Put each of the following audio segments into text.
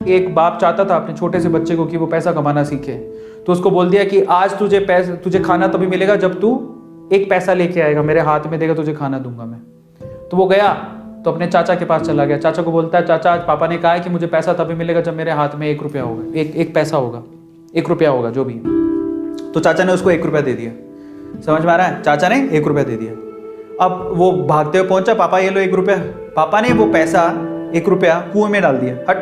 एक बाप चाहता था अपने छोटे से बच्चे को कि वो पैसा कमाना सीखे, तो उसको बोल दिया कि आज तुझे खाना तभी मिलेगा जब तू एक पैसा लेके आएगा, मेरे हाथ में देगा, तुझे खाना दूंगा मैं। तो वो गया तो अपने चाचा के पास चला गया। चाचा को बोलता है, चाचा आज पापा ने कहा है कि मुझे पैसा तभी मिलेगा जब मेरे हाथ में 1 रुपया होगा, एक पैसा होगा, 1 रुपया होगा जो भी। तो चाचा ने उसको 1 रुपया दे दिया। समझ में आ रहा है? चाचा ने 1 रुपया दे दिया। अब वो भागते हुए पहुंचा, पापा ये लो 1 रुपया। पापा ने वो पैसा 1 रुपया कुएं में डाल दिया, हट,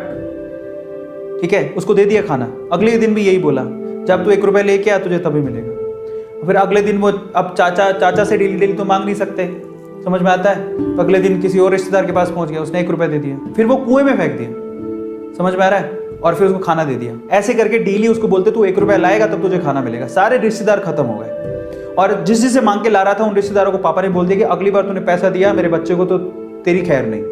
ठीक है, उसको दे दिया खाना। अगले दिन भी यही बोला, जब तू 1 रुपया लेके आ तुझे तभी मिलेगा। फिर अगले दिन वो, अब चाचा से डेली तो मांग नहीं सकते, समझ में आता है? तो अगले दिन किसी और रिश्तेदार के पास पहुंच गया, उसने 1 रुपया दे दिया, फिर वो कुएं में फेंक दिया। समझ में आ रहा है? और फिर उसको खाना दे दिया। ऐसे करके डेली उसको बोलते तू 1 रुपया लाएगा तब तुझे खाना मिलेगा। सारे रिश्तेदार खत्म हो गए, और जिस जिससे मांग के ला रहा था उन रिश्तेदारों को पापा ने बोल दिया कि अगली बार तूने पैसा दिया मेरे बच्चे को तो तेरी खैर नहीं।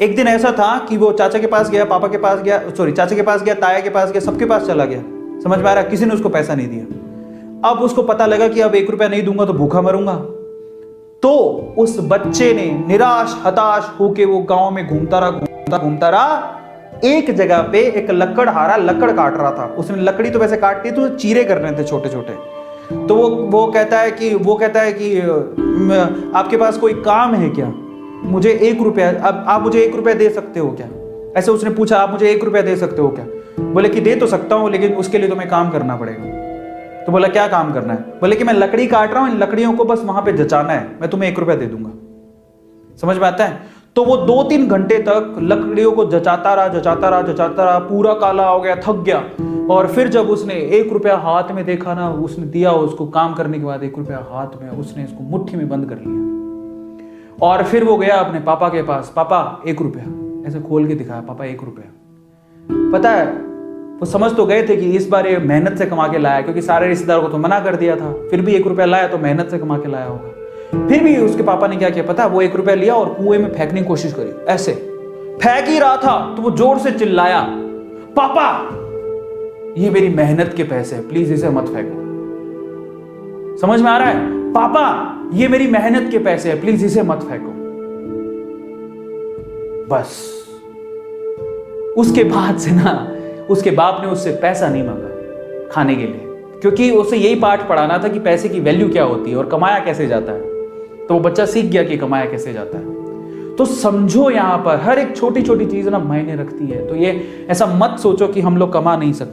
एक दिन ऐसा था कि वो चाचा के पास गया, पापा के पास गया, चाचा के पास गया, ताया के पास गया, सबके पास चला गया। समझ में आ रहा है? किसी ने उसको पैसा नहीं दिया। अब उसको पता लगा कि अब 1 रुपया नहीं दूंगा तो भूखा मरूंगा। तो उस बच्चे ने निराश हताश होके वो गांव में घूमता रहा। एक जगह पे एक लकड़हारा लकड़ काट रहा था। उसने लकड़ी तो वैसे काटती तो चीरे कर रहे थे छोटे छोटे। तो वो कहता है कि आपके पास कोई काम है क्या? मुझे 1 रुपया, अब आप मुझे 1 रुपया दे सकते हो क्या? ऐसे उसने पूछा, आप मुझे 1 रुपया दे सकते हो क्या? बोले कि दे तो सकता हूं, लेकिन उसके लिए तुम्हें काम करना पड़ेगा। तो बोला क्या काम करना है? बोले कि मैं लकड़ी काट रहा हूं, इन लकड़ियों को बस वहां पे जचाना है, मैं तुम्हें 1 रुपया दे दूंगा। समझ में आता है? तो वो 2-3 घंटे तक लकड़ियों को जचाता रहा, पूरा काला हो गया, थक गया। और फिर जब उसने 1 रुपया हाथ में देखा ना, उसने दिया उसको काम करने के बाद 1 रुपया हाथ में, उसने इसको मुट्ठी में बंद कर लिया। और फिर वो गया अपने पापा के पास, पापा 1 रुपया, ऐसे खोल के दिखाया, पापा 1 रुपया। पता है, वो समझ तो गए थे कि इस बार ये मेहनत से कमा के लाया, क्योंकि सारे रिश्तेदारों को तो मना कर दिया था, फिर भी 1 रुपया लाया तो मेहनत से कमा के लाया होगा। फिर भी उसके पापा ने क्या किया पता? वो 1 रुपया लिया और कुएं में फेंकने की कोशिश करी। ऐसे फेंक ही रहा था तो वो जोर से चिल्लाया, पापा ये मेरी मेहनत के पैसे हैं, प्लीज इसे मत फेंको। समझ में आ रहा है? पापा ये मेरी मेहनत के पैसे हैं, प्लीज इसे मत फेंको। बस उसके बाद से ना उसके बाप ने उससे पैसा नहीं मांगा खाने के लिए, क्योंकि उसे यही पाठ पढ़ाना था कि पैसे की वैल्यू क्या होती है और कमाया कैसे जाता है। तो वो बच्चा सीख गया कि कमाया कैसे जाता है। तो समझो यहां पर हर एक छोटी छोटी चीज ना मायने रखती है। तो ये ऐसा मत सोचो कि हम लोग कमा नहीं सकते।